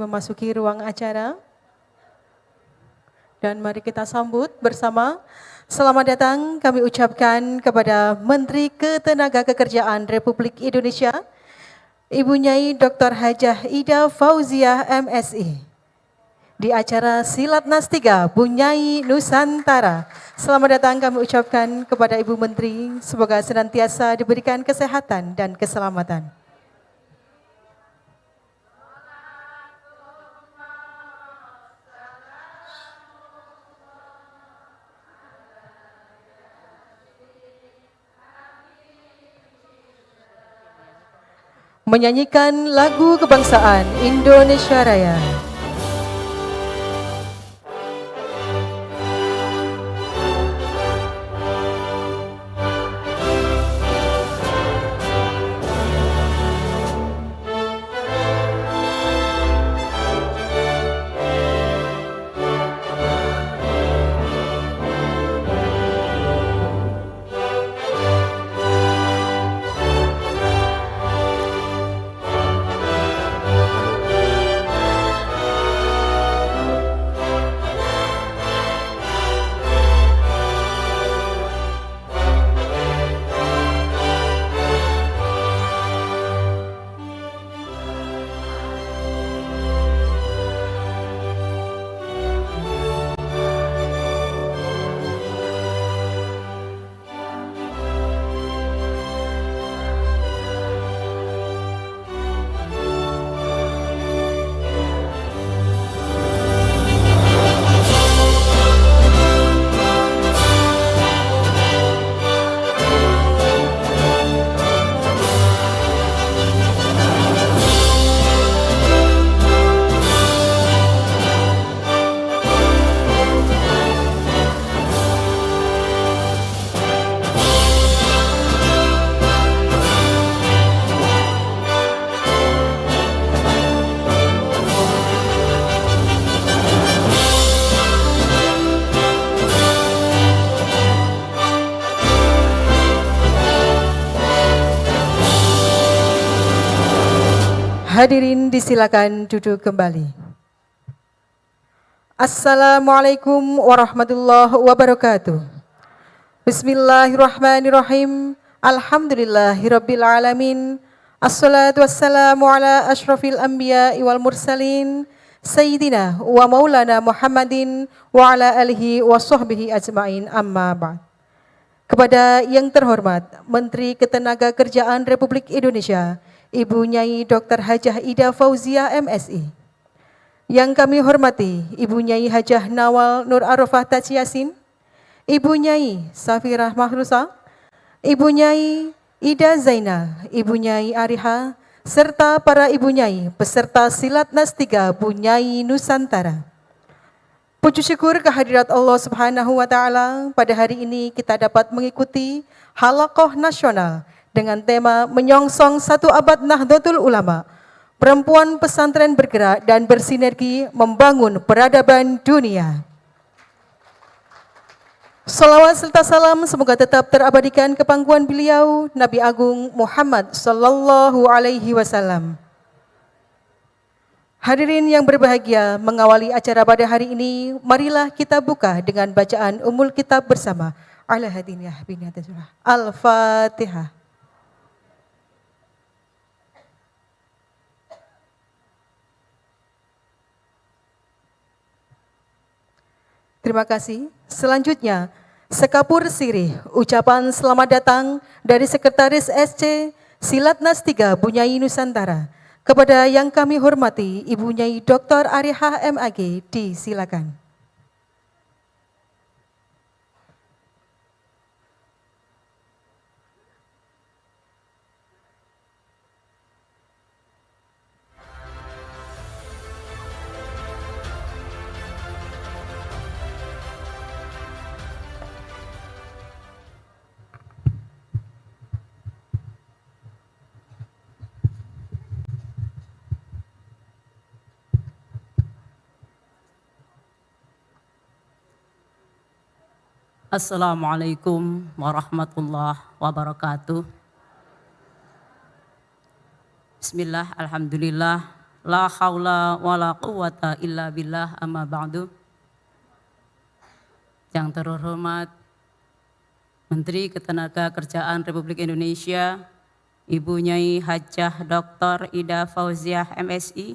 memasuki ruang acara. Dan mari kita sambut bersama. Selamat datang kami ucapkan kepada Menteri Ketenagakerjaan Republik Indonesia, Ibu Nyai Dr. Hajah Ida Fauziah MSI. Di acara Silatnas 3 Bunyai Nusantara. Selamat datang kami ucapkan kepada Ibu Menteri, semoga senantiasa diberikan kesehatan dan keselamatan. Menyanyikan lagu kebangsaan Indonesia Raya. Hadirin disilakan duduk kembali. Assalamualaikum warahmatullahi wabarakatuh. Bismillahirrahmanirrahim. Alhamdulillahirabbil alamin. Assalatu wassalamu ala asyrafil anbiya wal mursalin sayyidina wa maulana Muhammadin wa ala alihi wa sahbihi ajmain, amma ba'd. Kepada yang terhormat Menteri Ketenagakerjaan Republik Indonesia, Ibu Nyai Dr. Hajah Ida Fauziah MSI. Yang kami hormati Ibu Nyai Hajah Nawal Nur Arafah Taj Yasin, Ibu Nyai Safirah Mahrusa, Ibu Nyai Ida Zainal, Ibu Nyai Ariha, serta para Ibu Nyai peserta Silatnas 3 Bunyai Nusantara. Puji syukur kehadirat Allah Subhanahu wa Ta'ala, pada hari ini kita dapat mengikuti halaqah nasional dengan tema menyongsong 1 abad Nahdlatul Ulama, perempuan pesantren bergerak dan bersinergi membangun peradaban dunia. Salawat serta salam semoga tetap terabadikan ke pangkuan beliau Nabi Agung Muhammad sallallahu alaihi wasallam. Hadirin yang berbahagia, mengawali acara pada hari ini, marilah kita buka dengan bacaan Ummul Kitab bersama. Ala hadiniyah biniyatin surah. Al-Fatihah. Terima kasih. Selanjutnya, sekapur sirih ucapan selamat datang dari Sekretaris SC Silatnas 3 Bunyai Nusantara. Kepada yang kami hormati Ibu Nyai Dr. Ariha MAG, disilakan. Assalamualaikum warahmatullahi wabarakatuh. Bismillah, alhamdulillah, La haula wala quwata illa billah, amma ba'du. Yang terhormat Menteri Ketenagakerjaan Republik Indonesia, Ibu Nyai Hajah Dr. Ida Fauziah MSI.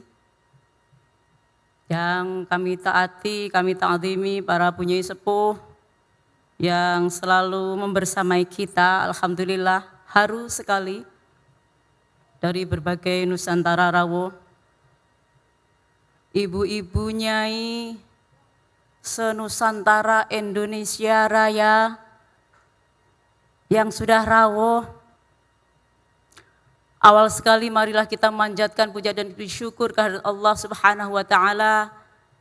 Yang kami taati, kami ta'zimi para punyai sepuh yang selalu membersamai kita. Alhamdulillah, haru sekali dari berbagai Nusantara rawuh. Ibu-ibu nyai se-Nusantara Indonesia Raya yang sudah rawuh, awal sekali marilah kita manjatkan puja dan bersyukur kehadirat Allah Subhanahu wa taala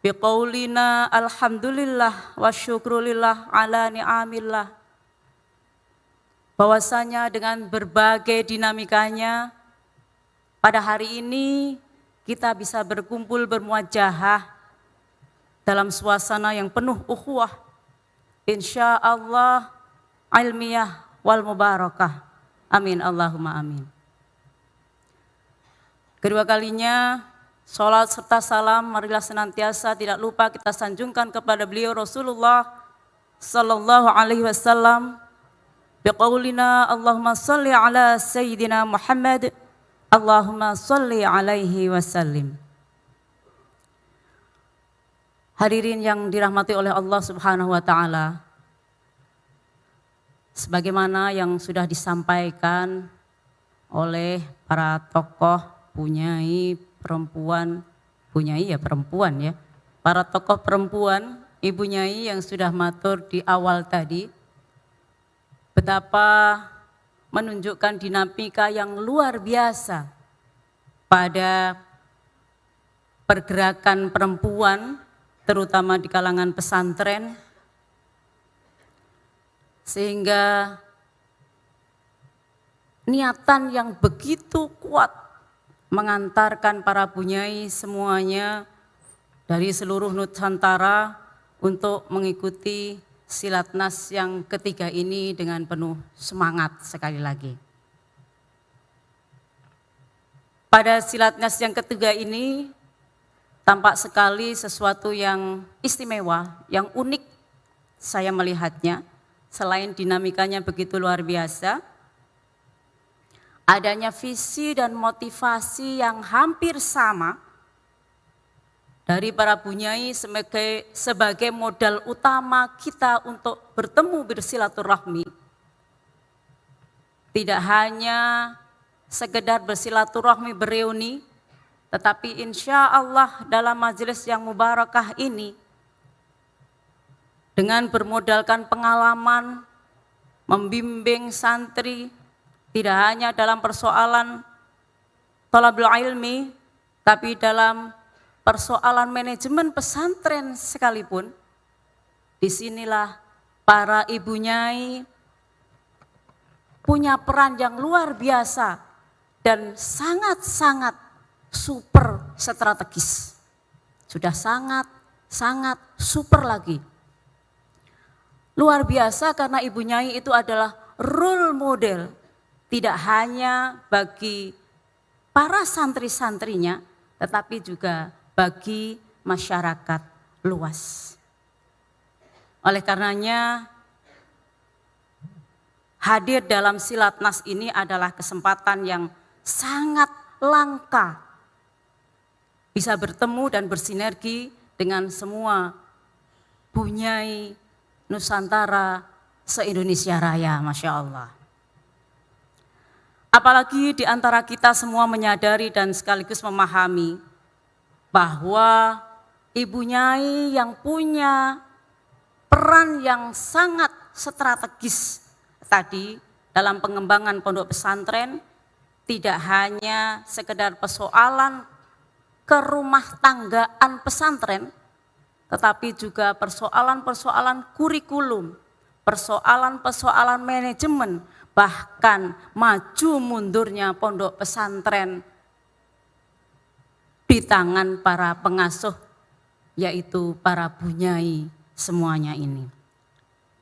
biqaulina alhamdulillah wa syukrulillah ala ni'amillah. Bahwasanya dengan berbagai dinamikanya pada hari ini kita bisa berkumpul bermuajahah dalam suasana yang penuh ukhuwah, insya Allah ilmiah wal mubarakah. Amin Allahumma amin. Kedua kalinya salat serta salam marilah senantiasa tidak lupa kita sanjungkan kepada beliau Rasulullah sallallahu alaihi wasallam biqaulina Allahumma shalli ala sayyidina Muhammad, Allahumma shalli alaihi wasallim. Hadirin yang dirahmati oleh Allah Subhanahu wa taala, sebagaimana yang sudah disampaikan oleh para tokoh punyai perempuan, para tokoh perempuan, ibu nyai yang sudah matur di awal tadi, betapa menunjukkan dinamika yang luar biasa pada pergerakan perempuan, terutama di kalangan pesantren, sehingga niatan yang begitu kuat mengantarkan para bunyai semuanya dari seluruh Nusantara untuk mengikuti Silatnas yang ketiga ini dengan penuh semangat sekali lagi. Pada Silatnas yang ketiga ini tampak sekali sesuatu yang istimewa, yang unik saya melihatnya. Selain dinamikanya begitu luar biasa, adanya visi dan motivasi yang hampir sama dari para bunyai sebagai modal utama kita untuk bertemu bersilaturahmi. Tidak hanya sekedar bersilaturahmi bereuni, tetapi insya Allah dalam majelis yang mubarakah ini, dengan bermodalkan pengalaman, membimbing santri, tidak hanya dalam persoalan thalabul ilmi, tapi dalam persoalan manajemen pesantren sekalipun, disinilah para ibu nyai punya peran yang luar biasa dan sangat-sangat super strategis. Sudah sangat super lagi. Luar biasa karena ibu nyai itu adalah role model, tidak hanya bagi para santri-santrinya, tetapi juga bagi masyarakat luas. Oleh karenanya, hadir dalam Silatnas ini adalah kesempatan yang sangat langka, bisa bertemu dan bersinergi dengan semua bunyai Nusantara se-Indonesia Raya, Masya Allah. Apalagi di antara kita semua menyadari dan sekaligus memahami bahwa ibu nyai yang punya peran yang sangat strategis tadi dalam pengembangan pondok pesantren tidak hanya sekedar persoalan kerumah tanggaan pesantren, tetapi juga persoalan-persoalan kurikulum, persoalan-persoalan manajemen, bahkan maju mundurnya pondok pesantren di tangan para pengasuh, yaitu para bunyai semuanya ini.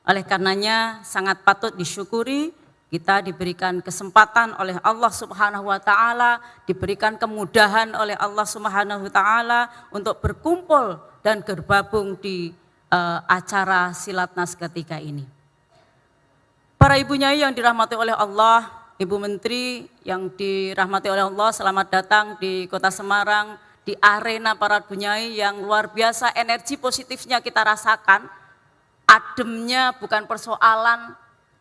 Oleh karenanya sangat patut disyukuri kita diberikan kesempatan oleh Allah Subhanahu wa taala, diberikan kemudahan oleh Allah Subhanahu wa taala untuk berkumpul dan bergabung di acara Silatnas ketiga ini. Para ibu nyai yang dirahmati oleh Allah, Ibu Menteri yang dirahmati oleh Allah, selamat datang di Kota Semarang, di arena para ibu nyai yang luar biasa, energi positifnya kita rasakan. Ademnya bukan persoalan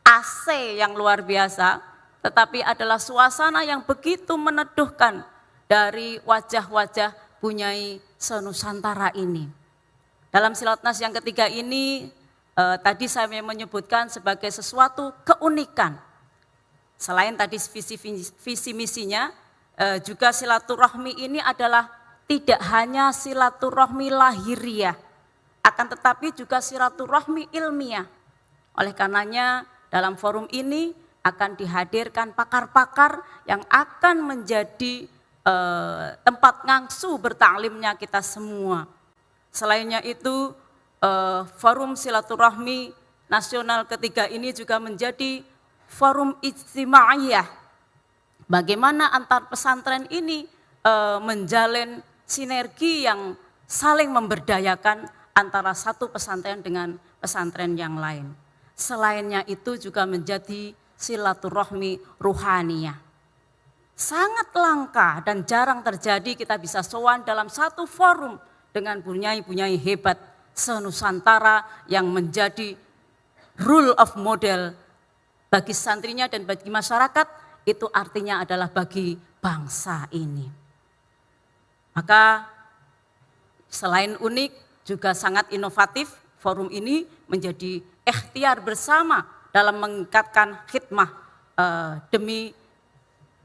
AC yang luar biasa, tetapi adalah suasana yang begitu meneduhkan dari wajah-wajah bunyai senusantara ini. Dalam Silatnas yang ketiga ini, tadi saya menyebutkan sebagai sesuatu keunikan. Selain tadi visi misinya, juga silaturahmi ini adalah tidak hanya silaturahmi lahiriah, akan tetapi juga silaturahmi ilmiah. Oleh karenanya dalam forum ini akan dihadirkan pakar-pakar yang akan menjadi tempat ngangsu bertaklimnya kita semua. Selainnya itu, forum silaturahmi nasional ketiga ini juga menjadi forum ijtimaiyah. Bagaimana antar pesantren ini menjalin sinergi yang saling memberdayakan antara satu pesantren dengan pesantren yang lain. Selainnya itu juga menjadi silaturahmi ruhaniyah. Sangat langka dan jarang terjadi kita bisa sowan dalam satu forum dengan bunyai-bunyai hebat senusantara yang menjadi rule of model bagi santrinya dan bagi masyarakat, itu artinya adalah bagi bangsa ini. Maka selain unik juga sangat inovatif, forum ini menjadi ikhtiar bersama dalam meningkatkan khidmah demi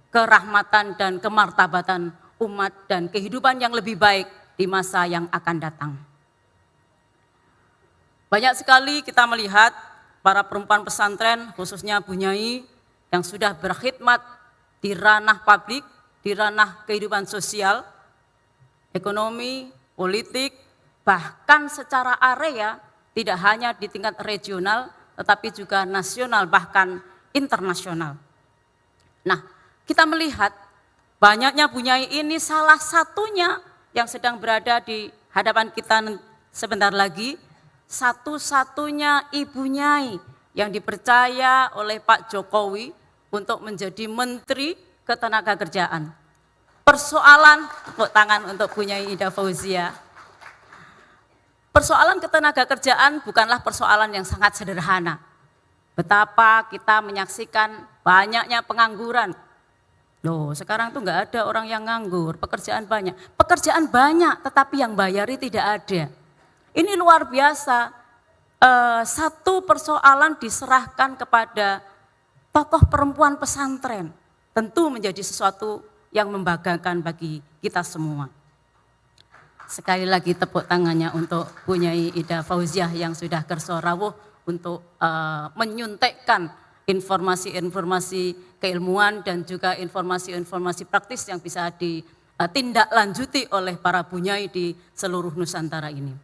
kerahmatan dan kemartabatan umat dan kehidupan yang lebih baik di masa yang akan datang. Banyak sekali kita melihat para perempuan pesantren, khususnya bunyai yang sudah berkhidmat di ranah publik, di ranah kehidupan sosial, ekonomi, politik, bahkan secara area, tidak hanya di tingkat regional, tetapi juga nasional, bahkan internasional. Nah, kita melihat banyaknya bunyai ini salah satunya yang sedang berada di hadapan kita sebentar lagi, satu-satunya ibu nyai yang dipercaya oleh Pak Jokowi untuk menjadi Menteri Ketenagakerjaan. Persoalan, tepuk tangan untuk bunyai Ida Fauzia. Persoalan ketenagakerjaan bukanlah persoalan yang sangat sederhana. Betapa kita menyaksikan banyaknya pengangguran. Loh, sekarang tuh nggak ada orang yang nganggur, pekerjaan banyak. Pekerjaan banyak, tetapi yang bayari tidak ada. Ini luar biasa, satu persoalan diserahkan kepada tokoh perempuan pesantren. Tentu menjadi sesuatu yang membanggakan bagi kita semua. Sekali lagi tepuk tangannya untuk Bunyai Ida Fauziah yang sudah kerso rawuh untuk menyuntikkan informasi-informasi keilmuan dan juga informasi-informasi praktis yang bisa ditindaklanjuti oleh para bunyai di seluruh Nusantara ini.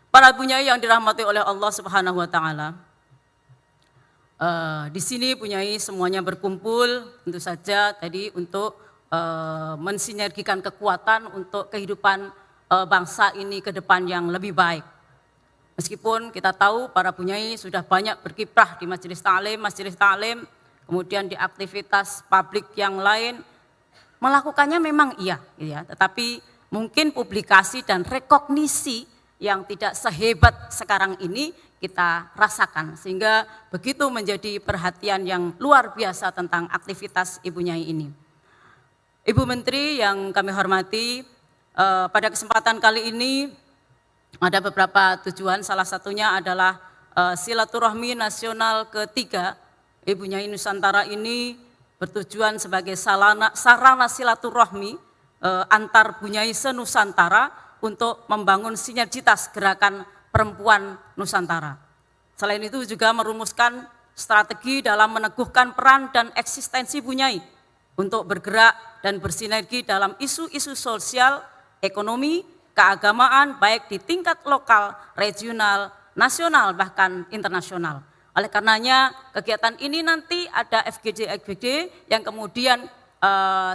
Para bunyai yang dirahmati oleh Allah Subhanahu wa taala. Di sini bunyai semuanya berkumpul tentu saja tadi untuk mensinergikan kekuatan untuk kehidupan bangsa ini ke depan yang lebih baik. Meskipun kita tahu para bunyai sudah banyak berkiprah di majelis ta'lim, kemudian di aktivitas publik yang lain, melakukannya memang iya, ya, tetapi mungkin publikasi dan rekognisi yang tidak sehebat sekarang ini kita rasakan, sehingga begitu menjadi perhatian yang luar biasa tentang aktivitas Ibu Nyai ini. Ibu Menteri yang kami hormati, pada kesempatan kali ini ada beberapa tujuan, salah satunya adalah silaturahmi nasional ketiga Ibu Nyai Nusantara ini bertujuan sebagai sarana silaturahmi antar bunyai senusantara untuk membangun sinergitas gerakan perempuan Nusantara. Selain itu juga merumuskan strategi dalam meneguhkan peran dan eksistensi bunyai untuk bergerak dan bersinergi dalam isu-isu sosial, ekonomi, keagamaan baik di tingkat lokal, regional, nasional bahkan internasional. Oleh karenanya kegiatan ini nanti ada FGD yang kemudian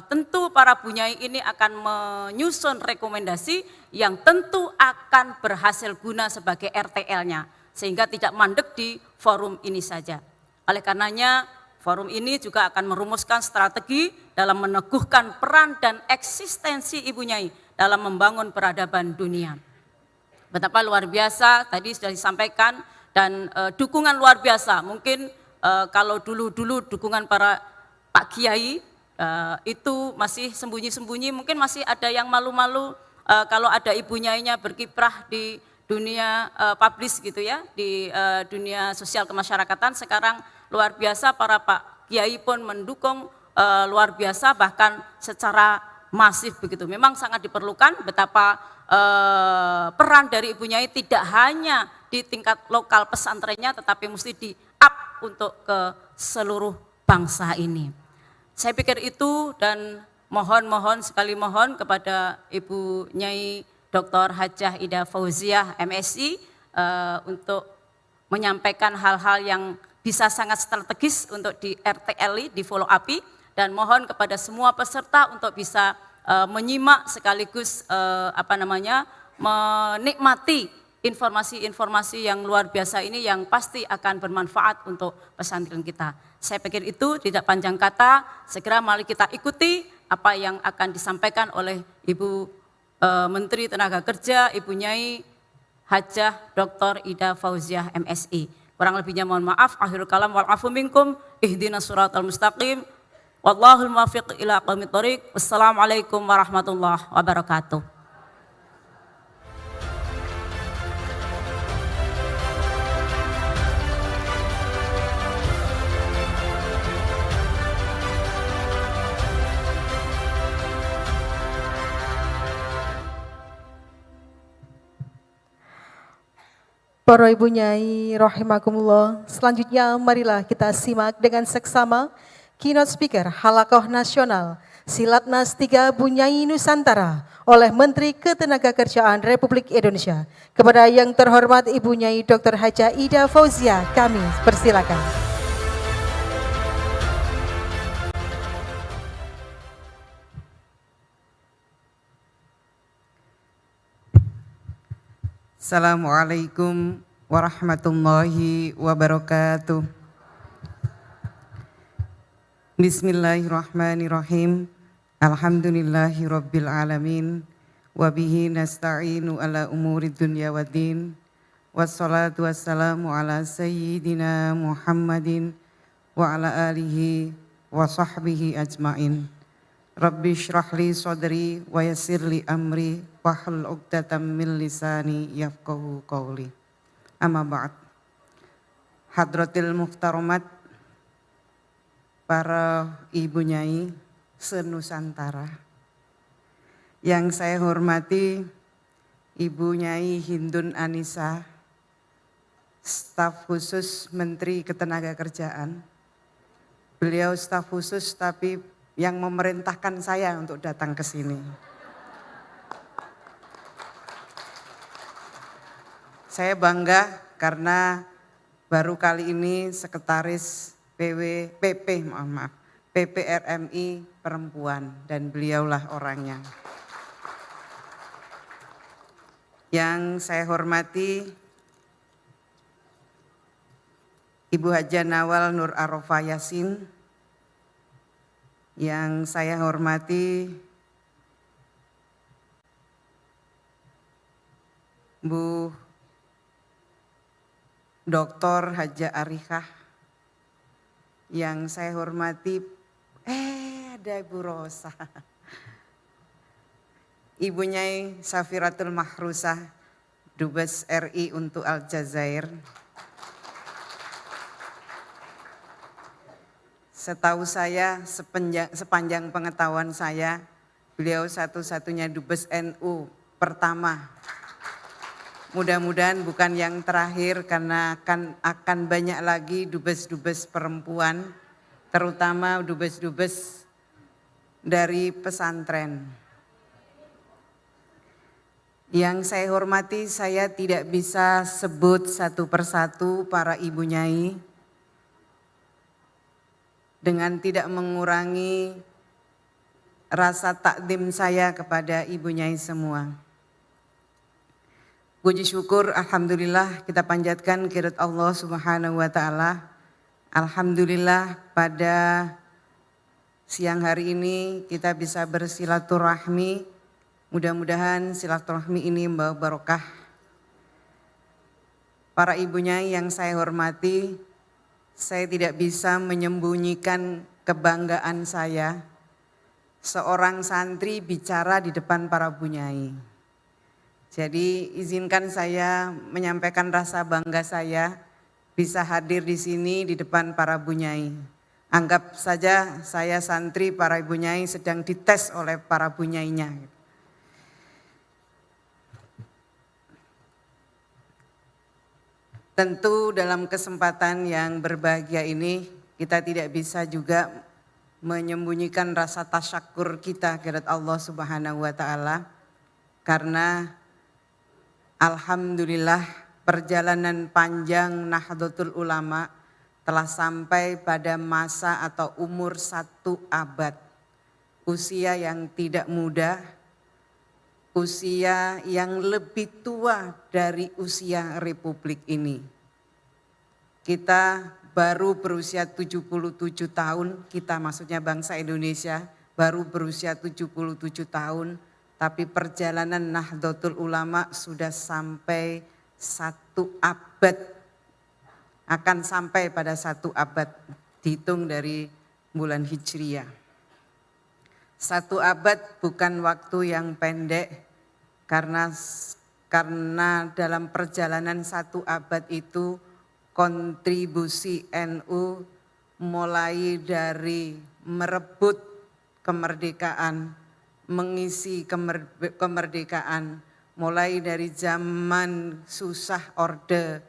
tentu para bunyai ini akan menyusun rekomendasi yang tentu akan berhasil guna sebagai RTL-nya, sehingga tidak mandek di forum ini saja. Oleh karenanya forum ini juga akan merumuskan strategi dalam meneguhkan peran dan eksistensi Ibu Nyai dalam membangun peradaban dunia. Betapa luar biasa tadi sudah disampaikan, dan dukungan luar biasa. Mungkin kalau dulu-dulu dukungan para Pak Kiai itu masih sembunyi-sembunyi, mungkin masih ada yang malu-malu kalau ada Ibu Nyainya berkiprah di dunia publis gitu ya, di dunia sosial kemasyarakatan. Sekarang luar biasa, para Pak Kiai pun mendukung luar biasa, bahkan secara masif begitu. Memang sangat diperlukan betapa peran dari Ibu Nyai tidak hanya di tingkat lokal pesantrennya, tetapi mesti di-up untuk ke seluruh bangsa ini. Saya pikir itu, dan mohon sekali mohon kepada Ibu Nyai Dr. Hajah Ida Fauziah MSI untuk menyampaikan hal-hal yang bisa sangat strategis untuk di RTL, di follow up, dan mohon kepada semua peserta untuk bisa menyimak sekaligus menikmati informasi-informasi yang luar biasa ini yang pasti akan bermanfaat untuk pesantren kita. Saya pikir itu tidak panjang kata, segera mari kita ikuti apa yang akan disampaikan oleh Ibu Menteri Tenaga Kerja, Ibu Nyai Hajah Dr. Ida Fauziah MSI. Kurang lebihnya mohon maaf, akhirul kalam wal afu minkum, ihdinas siratal mustaqim, wallahul muwaffiq ila aqwamit thoriq. Wassalamualaikum warahmatullahi wabarakatuh. Para Ibu Nyai rahimakumullah, selanjutnya marilah kita simak dengan seksama keynote speaker Halakoh Nasional Silatnas 3 Bunyai Nusantara oleh Menteri Ketenagakerjaan Republik Indonesia. Kepada yang terhormat Ibu Nyai Dr. Hajah Ida Fauziah, kami persilakan. Assalamualaikum warahmatullahi wabarakatuh. Bismillahirrahmanirrahim. Alhamdulillahi rabbil alamin. Wabihi nasta'inu ala umuri dunya waddin. Wassalatu wassalamu ala sayyidina Muhammadin wa ala alihi wa sahbihi ajmain. Rabbi syrahli sadri wa yassirli amri wahlul 'uqdatam min lisani yafqahu qawli. Amma ba'd. Hadratil muhtaramat, para Ibu Nyai se-Nusantara. Yang saya hormati Ibu Nyai Hindun Anisa, staf khusus Menteri Ketenagakerjaan. Beliau staf khusus tapi yang memerintahkan saya untuk datang ke sini. Saya bangga karena baru kali ini sekretaris PPRMI perempuan, dan beliaulah orangnya. Yang saya hormati Ibu Hajah Nawal Nur Arofah Yasin. Yang saya hormati Bu Dr. Hajah Arifah. Yang saya hormati ada Ibu Rosa, Ibu Nyai Safiratul Mahrusah, Dubes RI untuk Aljazair. Setahu saya, sepanjang pengetahuan saya, beliau satu-satunya Dubes NU pertama. Mudah-mudahan bukan yang terakhir, karena akan banyak lagi dubes-dubes perempuan, terutama dubes-dubes dari pesantren. Yang saya hormati, saya tidak bisa sebut satu persatu para Ibu Nyai, dengan tidak mengurangi rasa takdim saya kepada Ibu Nyai semua. Puji syukur, alhamdulillah kita panjatkan kehadirat Allah Subhanahu wa taala. Alhamdulillah pada siang hari ini kita bisa bersilaturahmi. Mudah-mudahan silaturahmi ini membawa barokah. Para Ibu Nyai yang saya hormati, saya tidak bisa menyembunyikan kebanggaan saya seorang santri bicara di depan para Bu Nyai. Jadi izinkan saya menyampaikan rasa bangga saya bisa hadir di sini di depan para Bu Nyai. Anggap saja saya santri, para Ibu Nyai sedang dites oleh para Bu Nyainya. Tentu dalam kesempatan yang berbahagia ini kita tidak bisa juga menyembunyikan rasa tasyakur kita kepada Allah Subhanahu wa taala, karena alhamdulillah perjalanan panjang Nahdlatul Ulama telah sampai pada masa atau umur 1 abad. Usia yang tidak muda, usia yang lebih tua dari usia Republik ini. Kita baru berusia 77 tahun, kita maksudnya bangsa Indonesia baru berusia 77 tahun, tapi perjalanan Nahdlatul Ulama sudah sampai 1 abad, akan sampai pada 1 abad dihitung dari bulan Hijriah. 1 abad bukan waktu yang pendek, karena dalam perjalanan 1 abad itu kontribusi NU mulai dari merebut kemerdekaan, mengisi kemerdekaan, mulai dari zaman susah orde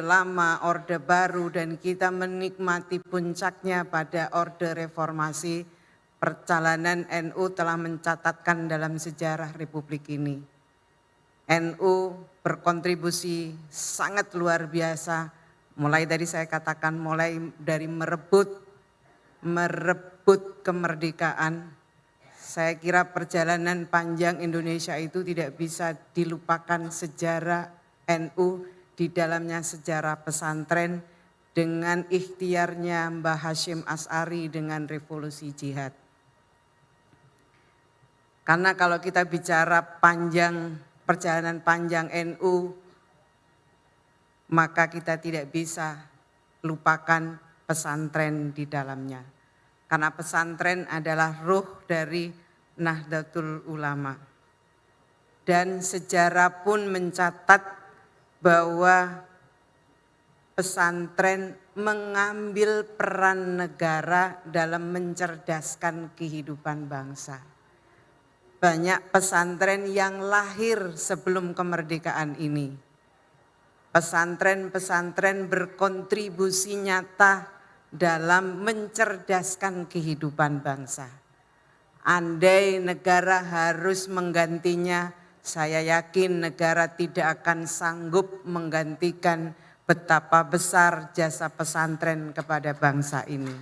lama, orde baru, dan kita menikmati puncaknya pada orde reformasi. Perjalanan NU telah mencatatkan dalam sejarah Republik ini. NU berkontribusi sangat luar biasa, mulai dari saya katakan, mulai dari merebut kemerdekaan. Saya kira perjalanan panjang Indonesia itu tidak bisa dilupakan sejarah NU, di dalamnya sejarah pesantren dengan ikhtiarnya Mbah Hasyim Asy'ari dengan revolusi jihad. Karena kalau kita bicara perjalanan panjang NU, maka kita tidak bisa lupakan pesantren di dalamnya. Karena pesantren adalah ruh dari Nahdlatul Ulama. Dan sejarah pun mencatat bahwa pesantren mengambil peran negara dalam mencerdaskan kehidupan bangsa. Banyak pesantren yang lahir sebelum kemerdekaan ini. Pesantren-pesantren berkontribusi nyata dalam mencerdaskan kehidupan bangsa. Andai negara harus menggantinya, saya yakin negara tidak akan sanggup menggantikan betapa besar jasa pesantren kepada bangsa ini.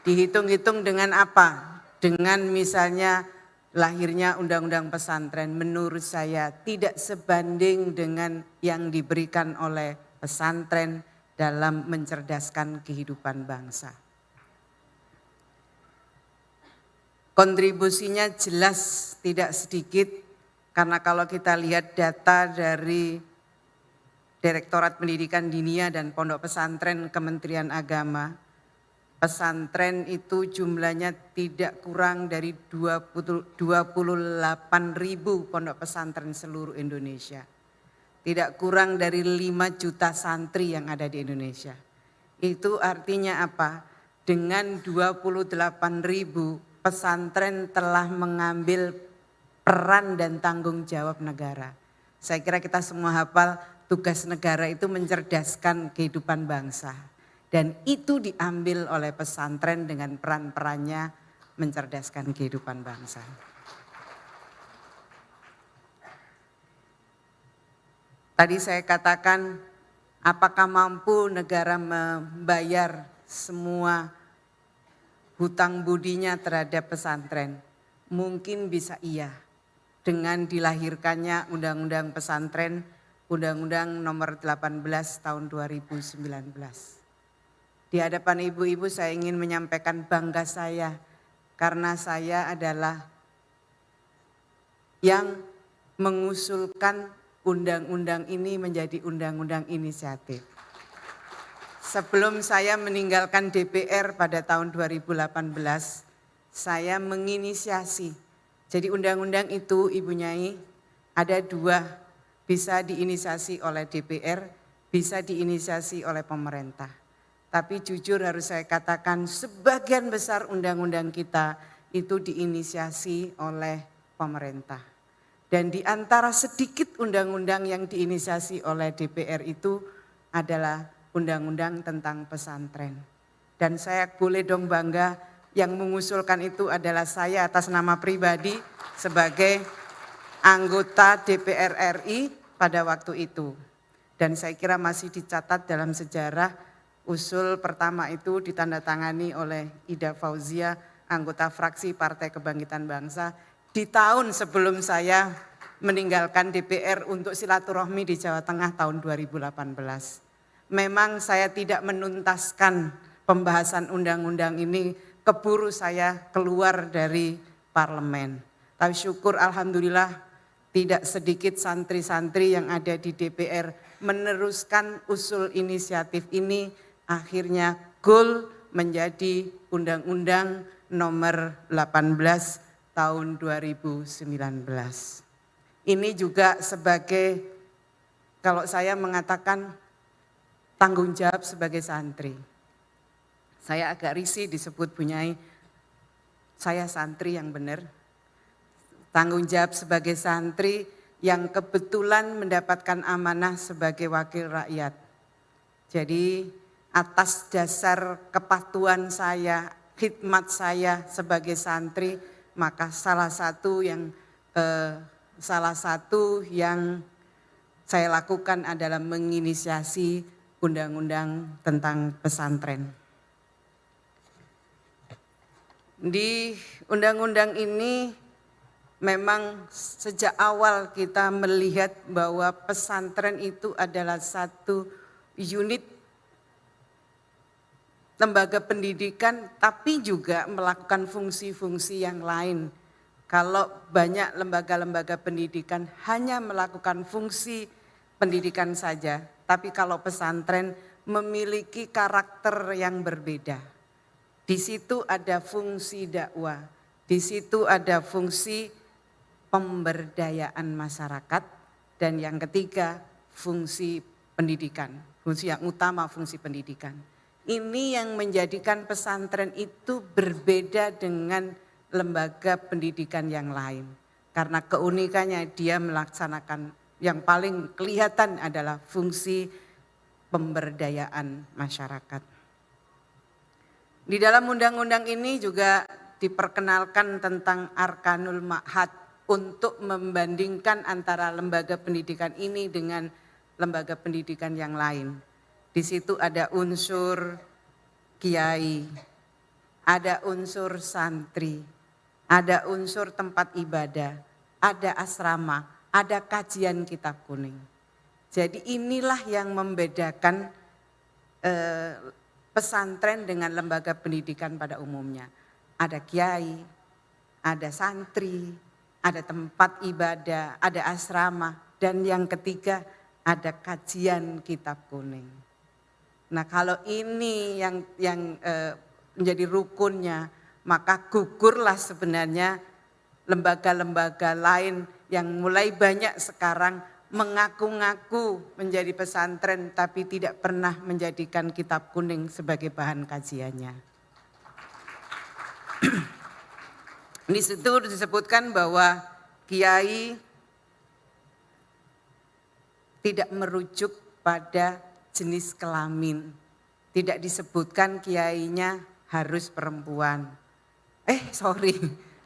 Dihitung-hitung dengan apa? Dengan misalnya lahirnya undang-undang pesantren, menurut saya tidak sebanding dengan yang diberikan oleh pesantren dalam mencerdaskan kehidupan bangsa. Kontribusinya jelas tidak sedikit, karena kalau kita lihat data dari Direktorat Pendidikan Diniyah dan Pondok Pesantren Kementerian Agama, pesantren itu jumlahnya tidak kurang dari 28.000 pondok pesantren seluruh Indonesia. Tidak kurang dari 5 juta santri yang ada di Indonesia. Itu artinya apa? Dengan 28.000 pesantren telah mengambil peran dan tanggung jawab negara. Saya kira kita semua hafal tugas negara itu mencerdaskan kehidupan bangsa. Dan itu diambil oleh pesantren dengan peran-perannya mencerdaskan kehidupan bangsa. Tadi saya katakan Apakah mampu negara membayar semua hutang budinya terhadap pesantren? Mungkin bisa iya. Dengan dilahirkannya Undang-Undang Pesantren, Undang-Undang Nomor 18 Tahun 2019. Di hadapan ibu-ibu saya ingin menyampaikan bangga saya karena saya adalah yang mengusulkan undang-undang ini menjadi undang-undang inisiatif. Sebelum saya meninggalkan DPR pada tahun 2018, saya menginisiasi. Jadi undang-undang itu Ibu Nyai ada dua, bisa diinisiasi oleh DPR, bisa diinisiasi oleh pemerintah. Tapi jujur harus saya katakan sebagian besar undang-undang kita itu diinisiasi oleh pemerintah. Dan di antara sedikit undang-undang yang diinisiasi oleh DPR itu adalah undang-undang tentang pesantren. Dan saya boleh dong bangga yang mengusulkan itu adalah saya atas nama pribadi sebagai anggota DPR RI pada waktu itu. Dan saya kira masih dicatat dalam sejarah usul pertama itu ditandatangani oleh Ida Fauzia, anggota fraksi Partai Kebangkitan Bangsa di tahun sebelum saya meninggalkan DPR untuk silaturahmi di Jawa Tengah tahun 2018. Memang saya tidak menuntaskan pembahasan undang-undang ini, keburu saya keluar dari parlemen. Tapi syukur alhamdulillah tidak sedikit santri-santri yang ada di DPR meneruskan usul inisiatif ini, akhirnya goal menjadi Undang-Undang Nomor 18 tahun 2019. Ini juga sebagai, kalau saya mengatakan tanggung jawab sebagai santri. Saya agak risih disebut Bu Nyai, saya santri yang benar. Tanggung jawab sebagai santri yang kebetulan mendapatkan amanah sebagai wakil rakyat. Jadi atas dasar kepatuhan saya, khidmat saya sebagai santri, maka salah satu yang saya lakukan adalah menginisiasi undang-undang tentang pesantren. Di undang-undang ini memang sejak awal kita melihat bahwa pesantren itu adalah satu unit lembaga pendidikan tapi juga melakukan fungsi-fungsi yang lain. Kalau banyak lembaga-lembaga pendidikan hanya melakukan fungsi pendidikan saja, tapi kalau pesantren memiliki karakter yang berbeda. Di situ ada fungsi dakwah, di situ ada fungsi pemberdayaan masyarakat, dan yang ketiga fungsi pendidikan, fungsi yang utama fungsi pendidikan. Ini yang menjadikan pesantren itu berbeda dengan lembaga pendidikan yang lain. Karena keunikannya dia melaksanakan yang paling kelihatan adalah fungsi pemberdayaan masyarakat. Di dalam undang-undang ini juga diperkenalkan tentang arkanul ma'had untuk membandingkan antara lembaga pendidikan ini dengan lembaga pendidikan yang lain. Di situ ada unsur kiai, ada unsur santri, ada unsur tempat ibadah, ada asrama, ada kajian kitab kuning. Jadi inilah yang membedakan pesantren dengan lembaga pendidikan pada umumnya. Ada kiai, ada santri, ada tempat ibadah, ada asrama, dan yang ketiga ada kajian kitab kuning. Nah kalau ini yang menjadi rukunnya, maka gugurlah sebenarnya lembaga-lembaga lain yang mulai banyak sekarang mengaku-ngaku menjadi pesantren tapi tidak pernah menjadikan kitab kuning sebagai bahan kajiannya. Di situ disebutkan bahwa kiai tidak merujuk pada jenis kelamin. Tidak disebutkan kiainya harus perempuan.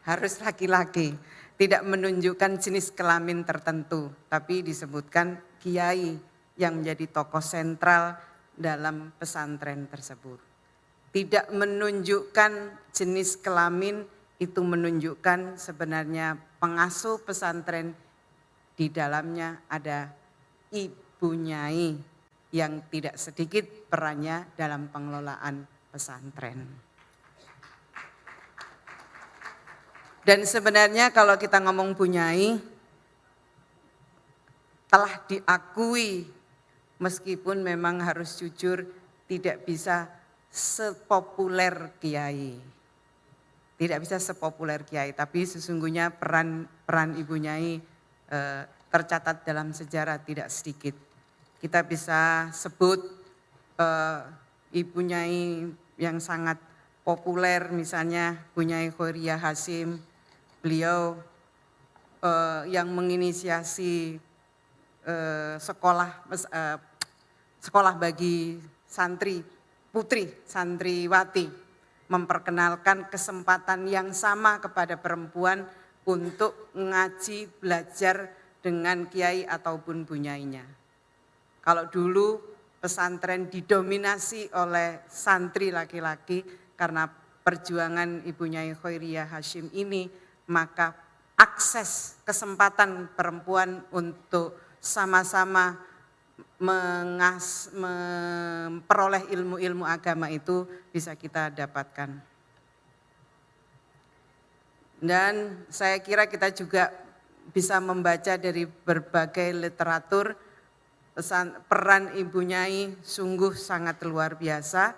Harus laki-laki. Tidak menunjukkan jenis kelamin tertentu, tapi disebutkan kiai yang menjadi tokoh sentral dalam pesantren tersebut. Tidak menunjukkan jenis kelamin, itu menunjukkan sebenarnya pengasuh pesantren di dalamnya ada ibu nyai yang tidak sedikit perannya dalam pengelolaan pesantren. Dan sebenarnya kalau kita ngomong Bu Nyai, telah diakui meskipun memang harus jujur tidak bisa sepopuler kiai. Tidak bisa sepopuler kiai, tapi sesungguhnya peran Ibu Nyai tercatat dalam sejarah tidak sedikit. Kita bisa sebut Ibu Nyai yang sangat populer, misalnya Bu Nyai Khoiriyah Hasyim, beliau yang menginisiasi sekolah bagi santri putri, santriwati, memperkenalkan kesempatan yang sama kepada perempuan untuk ngaji belajar dengan kiai ataupun Bu Nyainya. Kalau dulu pesantren didominasi oleh santri laki-laki, karena perjuangan Ibu Nyai Khoiriyah Hasyim ini, maka akses kesempatan perempuan untuk sama-sama memperoleh ilmu-ilmu agama itu bisa kita dapatkan. Dan saya kira kita juga bisa membaca dari berbagai literatur, peran Ibu Nyai sungguh sangat luar biasa.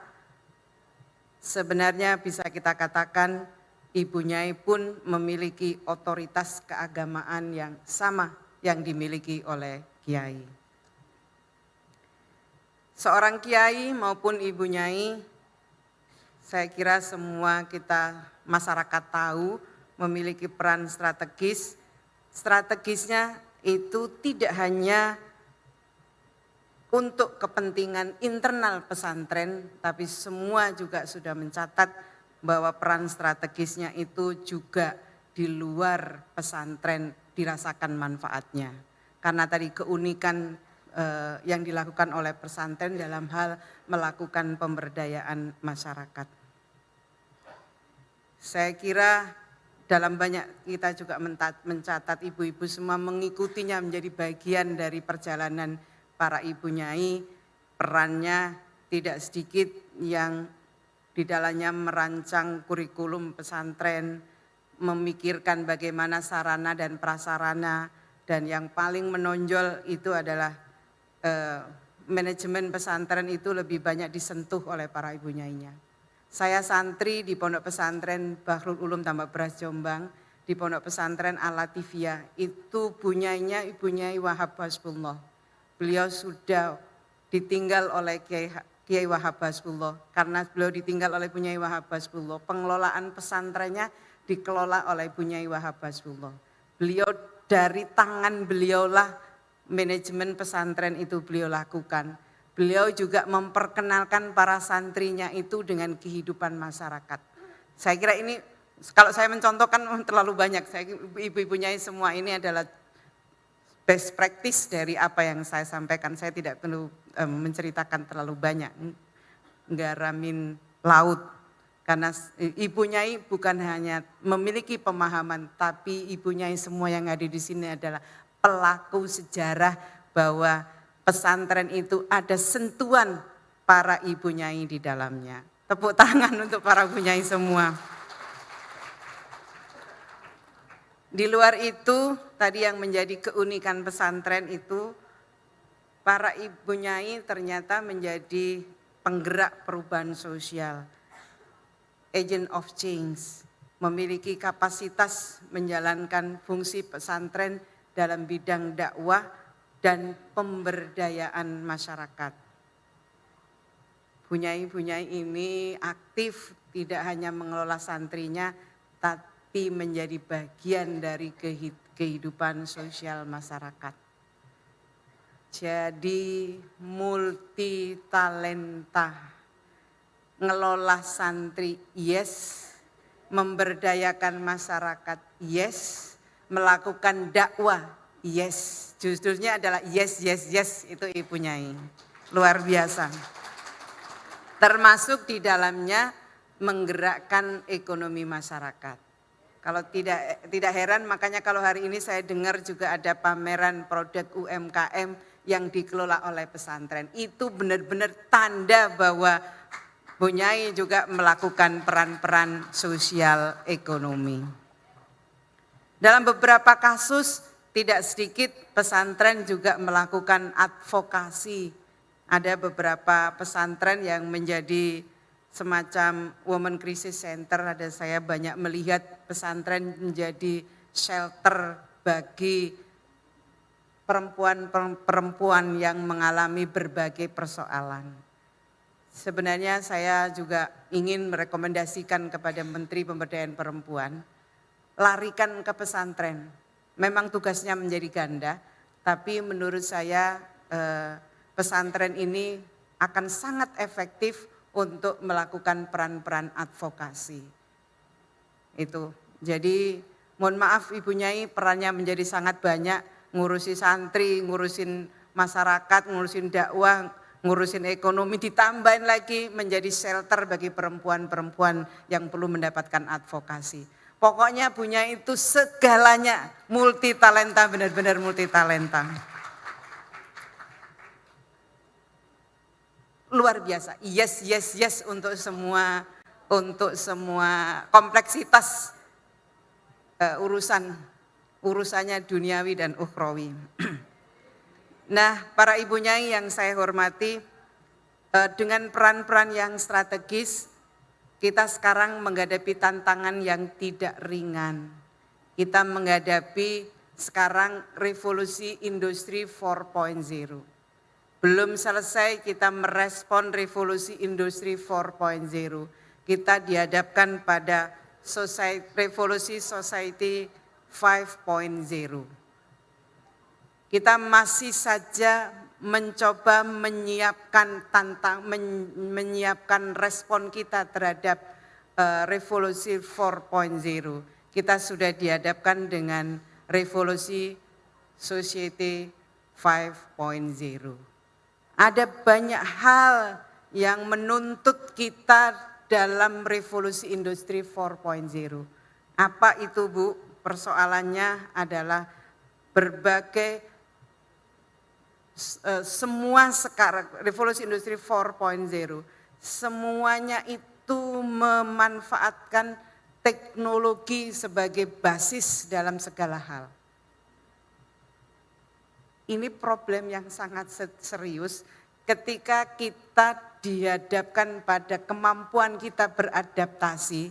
Sebenarnya bisa kita katakan Ibu Nyai pun memiliki otoritas keagamaan yang sama yang dimiliki oleh kiai. Seorang kiai maupun Ibu Nyai, saya kira semua kita masyarakat tahu memiliki peran strategis. Strategisnya itu tidak hanya untuk kepentingan internal pesantren, tapi semua juga sudah mencatat bahwa peran strategisnya itu juga di luar pesantren dirasakan manfaatnya. Karena tadi keunikan yang dilakukan oleh pesantren dalam hal melakukan pemberdayaan masyarakat. Saya kira dalam banyak kita juga mencatat ibu-ibu semua mengikutinya menjadi bagian dari perjalanan para Ibu Nyai, perannya tidak sedikit yang di dalamnya merancang kurikulum pesantren, memikirkan bagaimana sarana dan prasarana, dan yang paling menonjol itu adalah manajemen pesantren itu lebih banyak disentuh oleh para Ibu Nyainya. Saya santri di Pondok Pesantren Bahrul Ulum Tambak Beras Jombang, di Pondok Pesantren Al-Latifiyah, itu Bu Nyainya Ibu Nyai Wahab Hasbullah. Beliau sudah ditinggal oleh Kiai Wahab Hasbullah. Karena beliau ditinggal oleh Bu Nyai Wahab Hasbullah, pengelolaan pesantrennya dikelola oleh Bu Nyai Wahab Hasbullah. Beliau dari tangan beliaulah manajemen pesantren itu beliau lakukan. Beliau juga memperkenalkan para santrinya itu dengan kehidupan masyarakat. Saya kira ini kalau saya mencontohkan terlalu banyak. Saya ibu-ibu Nyai semua ini adalah best practice dari apa yang saya sampaikan. Saya tidak perlu menceritakan terlalu banyak, nggaramin laut. Karena Ibu Nyai bukan hanya memiliki pemahaman, tapi Ibu Nyai semua yang ada di sini adalah pelaku sejarah bahwa pesantren itu ada sentuhan para Ibu Nyai di dalamnya. Tepuk tangan untuk para Ibu Nyai semua. Di luar itu, tadi yang menjadi keunikan pesantren itu, para Ibu Nyai ternyata menjadi penggerak perubahan sosial, agent of change, memiliki kapasitas menjalankan fungsi pesantren dalam bidang dakwah dan pemberdayaan masyarakat. Bu Nyai ini aktif tidak hanya mengelola santrinya, tapi menjadi bagian dari kehidupan sosial masyarakat. Jadi multi talenta, ngelola santri yes, memberdayakan masyarakat yes, melakukan dakwah yes. Judulnya adalah yes, yes, yes, itu Ibu Nyai. Luar biasa. Termasuk di dalamnya menggerakkan ekonomi masyarakat. Kalau tidak heran, makanya kalau hari ini saya dengar juga ada pameran produk UMKM yang dikelola oleh pesantren. Itu benar-benar tanda bahwa Bu Nyai juga melakukan peran-peran sosial ekonomi. Dalam beberapa kasus tidak sedikit pesantren juga melakukan advokasi. Ada beberapa pesantren yang menjadi semacam Women Crisis Center. Ada saya banyak melihat pesantren menjadi shelter bagi perempuan-perempuan yang mengalami berbagai persoalan. Sebenarnya saya juga ingin merekomendasikan kepada Menteri Pemberdayaan Perempuan, larikan ke pesantren. Memang tugasnya menjadi ganda, tapi menurut saya pesantren ini akan sangat efektif untuk melakukan peran-peran advokasi. Itu. Jadi mohon maaf Ibu Nyai, perannya menjadi sangat banyak, ngurusi santri, ngurusin masyarakat, ngurusin dakwah, ngurusin ekonomi, ditambahin lagi menjadi shelter bagi perempuan-perempuan yang perlu mendapatkan advokasi. Pokoknya Bu Nyai itu segalanya, multi talenta, benar-benar multi talenta. Luar biasa, yes, yes, yes untuk semua kompleksitas urusannya duniawi dan ukhrawi. Nah, para Ibu Nyai yang saya hormati, dengan peran-peran yang strategis, kita sekarang menghadapi tantangan yang tidak ringan. Kita menghadapi sekarang revolusi industri 4.0. Belum selesai kita merespon revolusi industri 4.0. Kita dihadapkan pada revolusi society 5.0. Kita masih saja mencoba menyiapkan respon kita terhadap revolusi 4.0. Kita sudah dihadapkan dengan revolusi society 5.0. Ada banyak hal yang menuntut kita dalam revolusi industri 4.0. Apa itu Bu? Persoalannya adalah berbagai semua sekarang revolusi industri 4.0 semuanya itu memanfaatkan teknologi sebagai basis dalam segala hal. Ini problem yang sangat serius ketika kita dihadapkan pada kemampuan kita beradaptasi.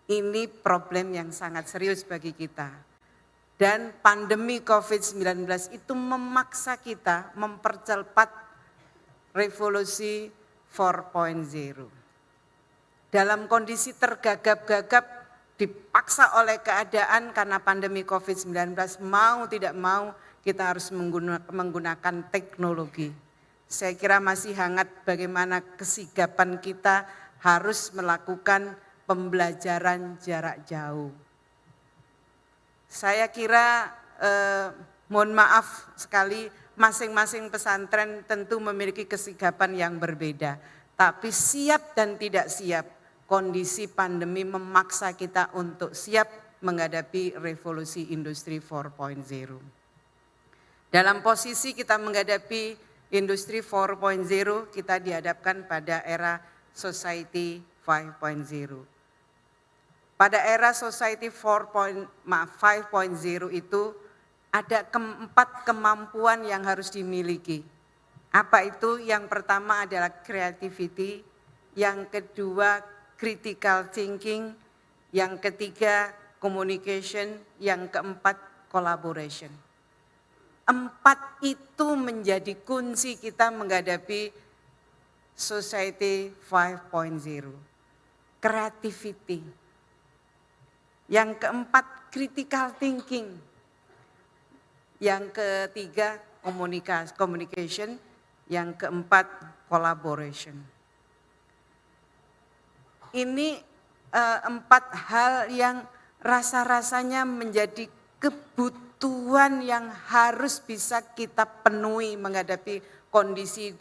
Ini problem yang sangat serius bagi kita. Dan pandemi COVID-19 itu memaksa kita mempercepat revolusi 4.0. Dalam kondisi tergagap-gagap dipaksa oleh keadaan karena pandemi COVID-19, mau tidak mau kita harus menggunakan teknologi. Saya kira masih hangat bagaimana kesigapan kita harus melakukan pembelajaran jarak jauh. Saya kira mohon maaf sekali, masing-masing pesantren tentu memiliki kesigapan yang berbeda. Tapi siap dan tidak siap, kondisi pandemi memaksa kita untuk siap menghadapi revolusi industri 4.0. Dalam posisi kita menghadapi industri 4.0, kita dihadapkan pada era society 5.0. Pada era society 5.0 itu ada 4 kemampuan yang harus dimiliki. Apa itu? Yang pertama adalah creativity, yang kedua critical thinking, yang ketiga communication, yang keempat collaboration. 4 itu menjadi kunci kita menghadapi society 5.0. Creativity. Yang keempat critical thinking. Yang ketiga communication. Yang keempat collaboration. Ini 4 hal yang rasa-rasanya menjadi kebutuhan kebutuhan yang harus bisa kita penuhi menghadapi kondisi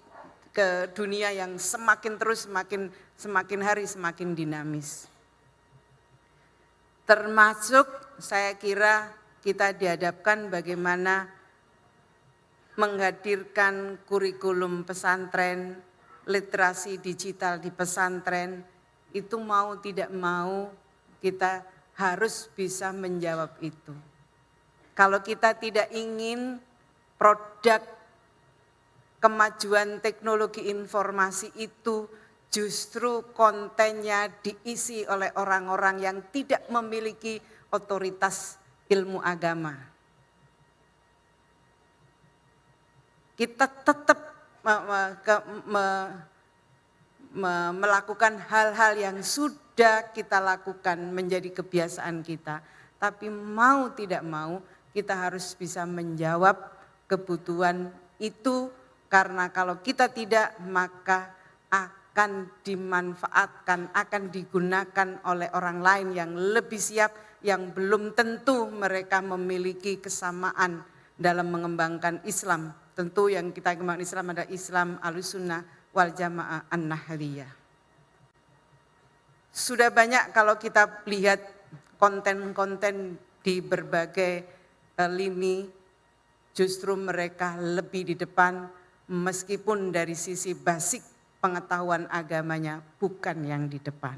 ke dunia yang semakin terus semakin hari semakin dinamis. Termasuk saya kira kita dihadapkan bagaimana menghadirkan kurikulum pesantren, literasi digital di pesantren, itu mau tidak mau kita harus bisa menjawab itu. Kalau kita tidak ingin produk kemajuan teknologi informasi itu justru kontennya diisi oleh orang-orang yang tidak memiliki otoritas ilmu agama. Kita tetap melakukan hal-hal yang sudah kita lakukan menjadi kebiasaan kita. Tapi mau tidak mau kita harus bisa menjawab kebutuhan itu, karena kalau kita tidak maka akan dimanfaatkan, akan digunakan oleh orang lain yang lebih siap, yang belum tentu mereka memiliki kesamaan dalam mengembangkan Islam. Tentu yang kita kembangkan Islam adalah Islam Ahlussunnah wal Jamaah An-Nahdliyah. Sudah banyak kalau kita lihat konten-konten di berbagai lini, justru mereka lebih di depan meskipun dari sisi basic pengetahuan agamanya bukan yang di depan.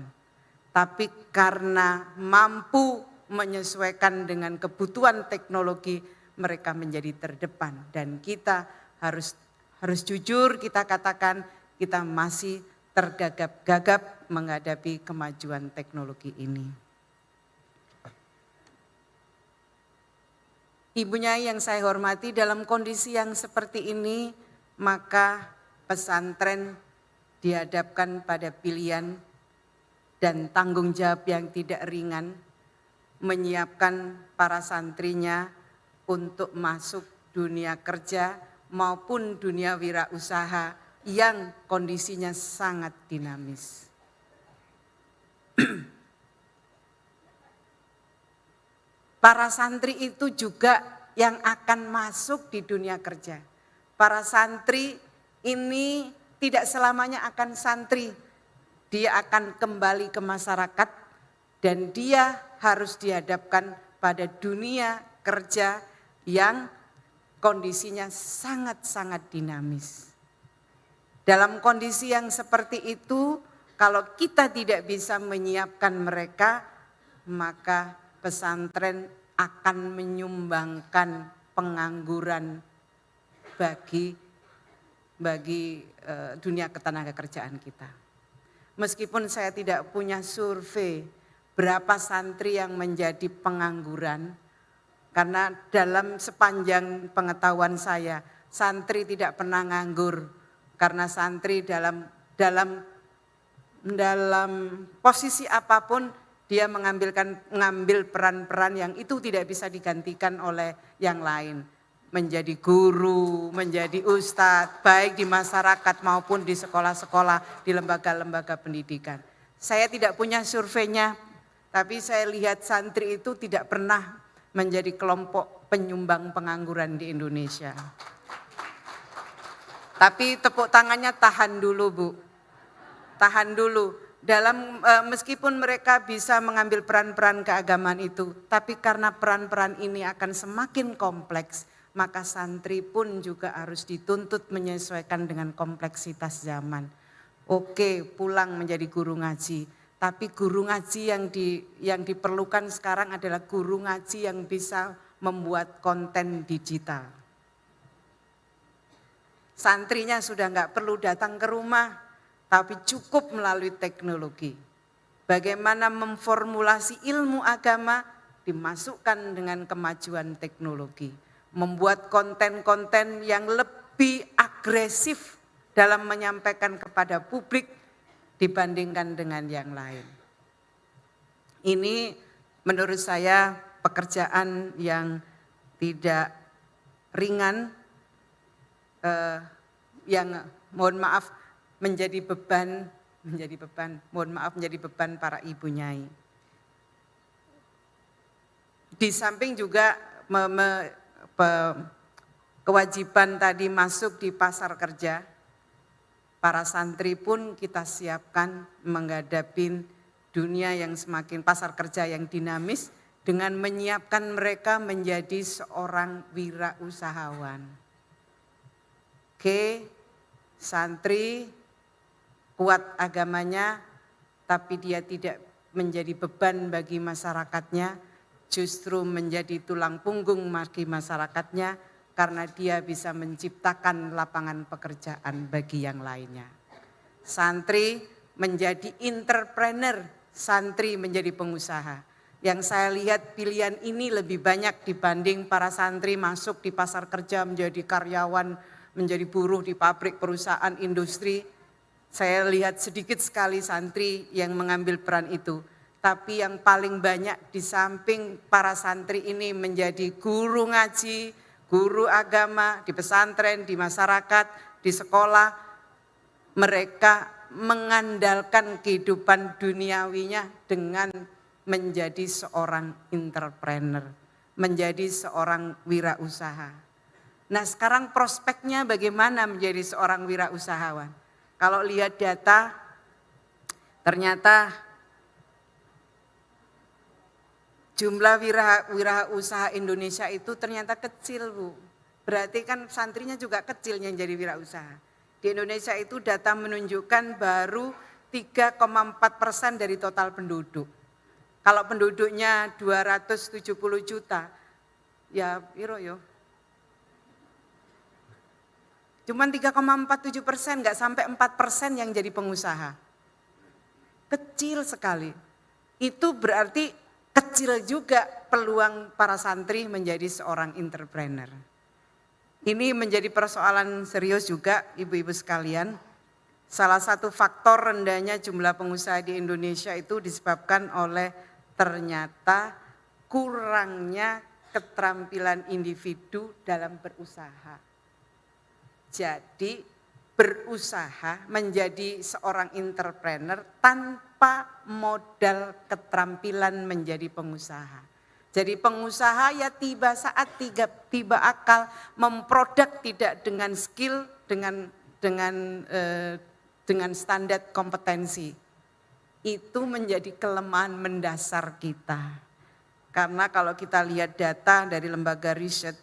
Tapi karena mampu menyesuaikan dengan kebutuhan teknologi, mereka menjadi terdepan, dan kita harus jujur kita katakan kita masih tergagap-gagap menghadapi kemajuan teknologi ini. Ibu Nyai yang saya hormati, dalam kondisi yang seperti ini maka pesantren dihadapkan pada pilihan dan tanggung jawab yang tidak ringan, menyiapkan para santrinya untuk masuk dunia kerja maupun dunia wirausaha yang kondisinya sangat dinamis. Para santri itu juga yang akan masuk di dunia kerja. Para santri ini tidak selamanya akan santri, dia akan kembali ke masyarakat dan dia harus dihadapkan pada dunia kerja yang kondisinya sangat-sangat dinamis. Dalam kondisi yang seperti itu, kalau kita tidak bisa menyiapkan mereka, maka pesantren akan menyumbangkan pengangguran bagi dunia ketenagakerjaan kita. Meskipun saya tidak punya survei berapa santri yang menjadi pengangguran, karena dalam sepanjang pengetahuan saya, santri tidak pernah nganggur, karena santri dalam posisi apapun dia mengambil peran-peran yang itu tidak bisa digantikan oleh yang lain. Menjadi guru, menjadi ustadz, baik di masyarakat maupun di sekolah-sekolah, di lembaga-lembaga pendidikan. Saya tidak punya surveinya, tapi saya lihat santri itu tidak pernah menjadi kelompok penyumbang pengangguran di Indonesia. Tapi tepuk tangannya tahan dulu Bu, tahan dulu. Meskipun mereka bisa mengambil peran-peran keagamaan itu, tapi karena peran-peran ini akan semakin kompleks, maka santri pun juga harus dituntut menyesuaikan dengan kompleksitas zaman. Oke, pulang menjadi guru ngaji, tapi guru ngaji yang diperlukan sekarang adalah guru ngaji yang bisa membuat konten digital. Santrinya sudah enggak perlu datang ke rumah, tapi cukup melalui teknologi. Bagaimana memformulasi ilmu agama dimasukkan dengan kemajuan teknologi. Membuat konten-konten yang lebih agresif dalam menyampaikan kepada publik dibandingkan dengan yang lain. Ini menurut saya pekerjaan yang tidak ringan, yang mohon maaf menjadi beban para ibu nyai. Di samping juga kewajiban tadi masuk di pasar kerja, para santri pun kita siapkan menghadapi dunia yang semakin pasar kerja yang dinamis dengan menyiapkan mereka menjadi seorang wirausahawan. Oke, santri kuat agamanya, tapi dia tidak menjadi beban bagi masyarakatnya, justru menjadi tulang punggung bagi masyarakatnya, karena dia bisa menciptakan lapangan pekerjaan bagi yang lainnya. Santri menjadi entrepreneur, santri menjadi pengusaha. Yang saya lihat pilihan ini lebih banyak dibanding para santri masuk di pasar kerja menjadi karyawan, menjadi buruh di pabrik, perusahaan, industri. Saya lihat sedikit sekali santri yang mengambil peran itu. Tapi yang paling banyak di samping para santri ini menjadi guru ngaji, guru agama di pesantren, di masyarakat, di sekolah, mereka mengandalkan kehidupan duniawinya dengan menjadi seorang entrepreneur, menjadi seorang wirausaha. Nah, sekarang prospeknya bagaimana menjadi seorang wirausahawan? Kalau lihat data, ternyata jumlah wirausaha Indonesia itu ternyata kecil, Bu. Berarti kan santrinya juga kecil yang jadi wirausaha. Di Indonesia itu data menunjukkan baru 3,4% dari total penduduk. Kalau penduduknya 270 juta, ya piro yo? Cuman 3,47%, nggak sampai 4% yang jadi pengusaha. Kecil sekali. Itu berarti kecil juga peluang para santri menjadi seorang entrepreneur. Ini menjadi persoalan serius juga ibu-ibu sekalian. Salah satu faktor rendahnya jumlah pengusaha di Indonesia itu disebabkan oleh ternyata kurangnya keterampilan individu dalam berusaha. Jadi berusaha menjadi seorang entrepreneur tanpa modal keterampilan menjadi pengusaha. Jadi pengusaha ya tiba saat tiba akal, memproduk tidak dengan skill, dengan standar kompetensi. Itu menjadi kelemahan mendasar kita. Karena kalau kita lihat data dari lembaga riset,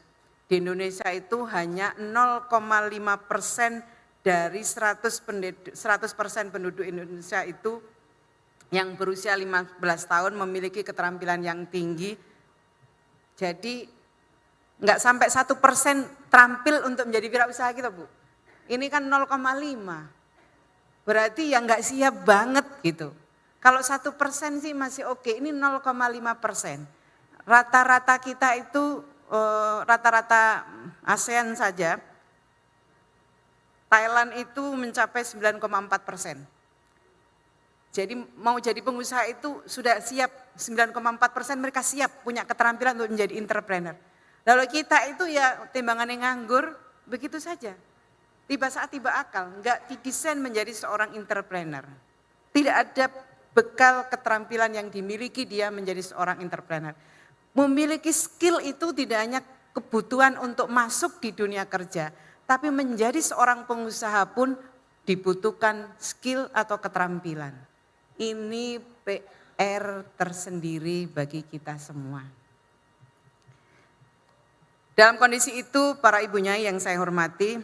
di Indonesia itu hanya 0,5% dari 100% penduduk Indonesia itu yang berusia 15 tahun memiliki keterampilan yang tinggi. Jadi enggak sampai 1% terampil untuk menjadi wirausaha kita, Bu. Ini kan 0,5. Berarti yang enggak siap banget gitu. Kalau 1% sih masih oke, ini 0,5%. Rata-rata kita itu rata-rata ASEAN saja, Thailand itu mencapai 9,4%. Jadi mau jadi pengusaha itu sudah siap, 9,4% mereka siap punya keterampilan untuk menjadi entrepreneur. Lalu kita itu ya timbangannya nganggur, begitu saja. Tiba saat tiba akal, enggak didesain menjadi seorang entrepreneur. Tidak ada bekal keterampilan yang dimiliki dia menjadi seorang entrepreneur. Memiliki skill itu tidak hanya kebutuhan untuk masuk di dunia kerja, tapi menjadi seorang pengusaha pun dibutuhkan skill atau keterampilan. Ini PR tersendiri bagi kita semua. Dalam kondisi itu para ibu nyai yang saya hormati,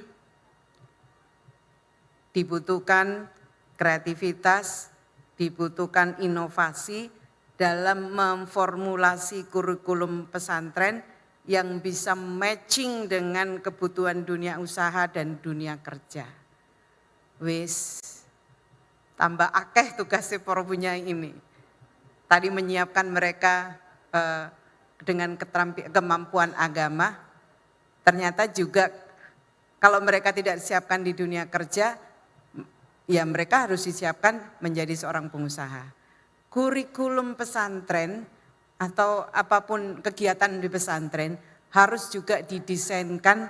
dibutuhkan kreativitas, dibutuhkan inovasi dalam memformulasi kurikulum pesantren yang bisa matching dengan kebutuhan dunia usaha dan dunia kerja. Wis tambah akeh tugasnya para bunyai ini. Tadi menyiapkan mereka dengan kemampuan agama, ternyata juga kalau mereka tidak disiapkan di dunia kerja, ya mereka harus disiapkan menjadi seorang pengusaha. Kurikulum pesantren atau apapun kegiatan di pesantren harus juga didesainkan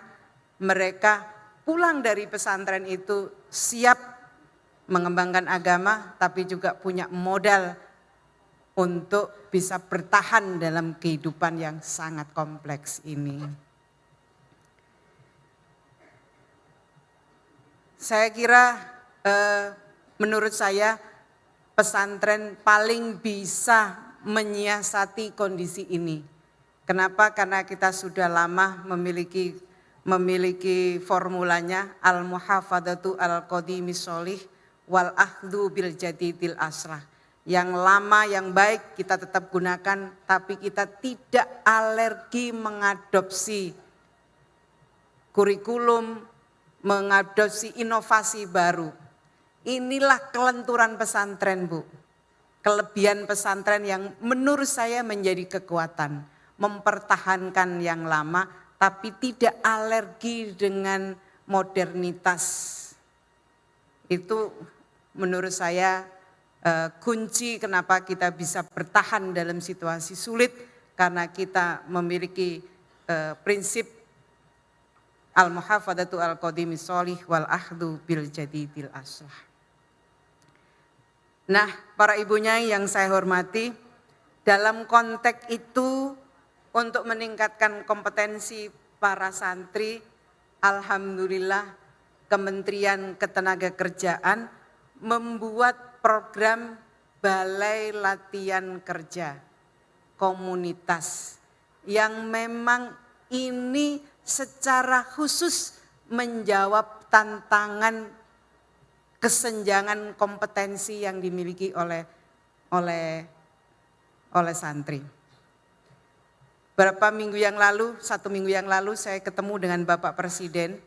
mereka pulang dari pesantren itu siap mengembangkan agama tapi juga punya modal untuk bisa bertahan dalam kehidupan yang sangat kompleks ini. Saya kira menurut saya pesantren paling bisa menyiasati kondisi ini. Kenapa? Karena kita sudah lama memiliki formulanya al-muhafadzatu al-qadimi sholih wal akhdhu bil jadidil aslah. Yang lama yang baik kita tetap gunakan, tapi kita tidak alergi mengadopsi kurikulum, mengadopsi inovasi baru. Inilah kelenturan pesantren, Bu. Kelebihan pesantren yang menurut saya menjadi kekuatan, mempertahankan yang lama tapi tidak alergi dengan modernitas. Itu menurut saya kunci kenapa kita bisa bertahan dalam situasi sulit, karena kita memiliki prinsip al-muhafadzatu al-qadimi sholih wal akhdhu bil jadidil aslah. Nah, para ibunya yang saya hormati, dalam konteks itu untuk meningkatkan kompetensi para santri, alhamdulillah Kementerian Ketenagakerjaan membuat program Balai Latihan Kerja Komunitas yang memang ini secara khusus menjawab tantangan kesenjangan kompetensi yang dimiliki oleh santri. Beberapa minggu yang lalu, 1 minggu yang lalu saya ketemu dengan Bapak Presiden.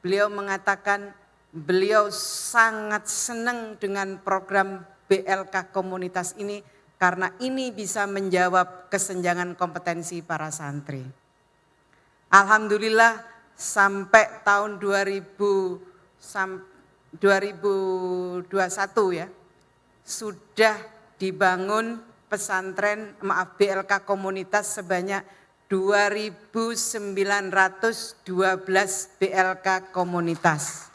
Beliau mengatakan beliau sangat senang dengan program BLK komunitas ini karena ini bisa menjawab kesenjangan kompetensi para santri. Alhamdulillah sampai tahun 2021 ya, sudah dibangun pesantren, BLK komunitas sebanyak 2.912 BLK komunitas.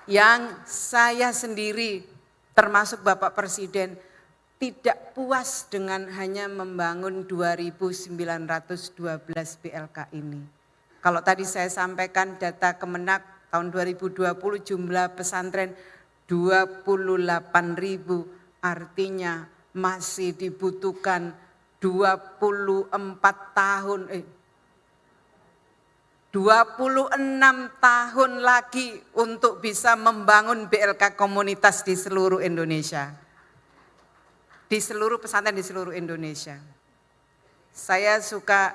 Yang saya sendiri termasuk Bapak Presiden tidak puas dengan hanya membangun 2.912 BLK ini. Kalau tadi saya sampaikan data Kemenak tahun 2020 jumlah pesantren 28.000, artinya masih dibutuhkan 26 tahun lagi untuk bisa membangun BLK komunitas di seluruh Indonesia. Di seluruh pesantren di seluruh Indonesia. Saya suka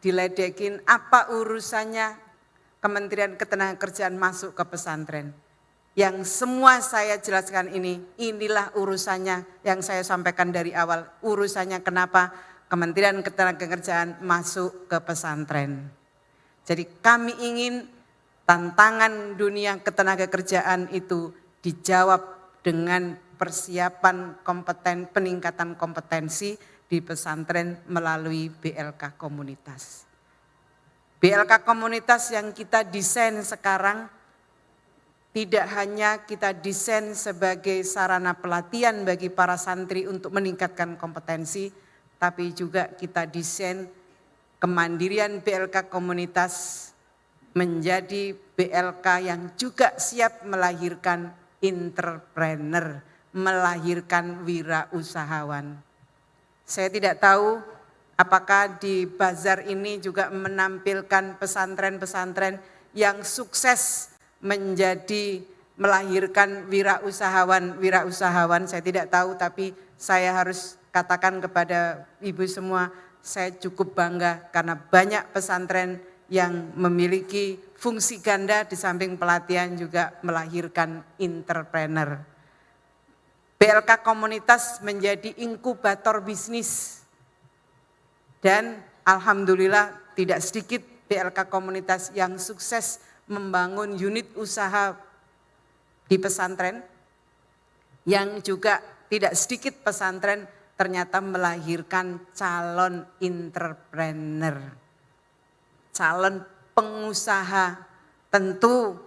diledekin apa urusannya Kementerian Ketenagakerjaan masuk ke pesantren. Yang semua saya jelaskan inilah urusannya yang saya sampaikan dari awal. Urusannya kenapa Kementerian Ketenagakerjaan masuk ke pesantren. Jadi kami ingin tantangan dunia ketenagakerjaan itu dijawab dengan persiapan peningkatan kompetensi di pesantren melalui BLK komunitas. BLK komunitas yang kita desain sekarang tidak hanya kita desain sebagai sarana pelatihan bagi para santri untuk meningkatkan kompetensi, tapi juga kita desain kemandirian BLK komunitas menjadi BLK yang juga siap melahirkan entrepreneur, melahirkan wirausahawan. Saya tidak tahu apakah di bazar ini juga menampilkan pesantren-pesantren yang sukses menjadi melahirkan wirausahawan, saya tidak tahu, tapi saya harus katakan kepada ibu semua, saya cukup bangga karena banyak pesantren yang memiliki fungsi ganda di samping pelatihan juga melahirkan entrepreneur. BLK komunitas menjadi inkubator bisnis dan alhamdulillah tidak sedikit BLK komunitas yang sukses membangun unit usaha di pesantren, yang juga tidak sedikit pesantren ternyata melahirkan calon entrepreneur, calon pengusaha. Tentu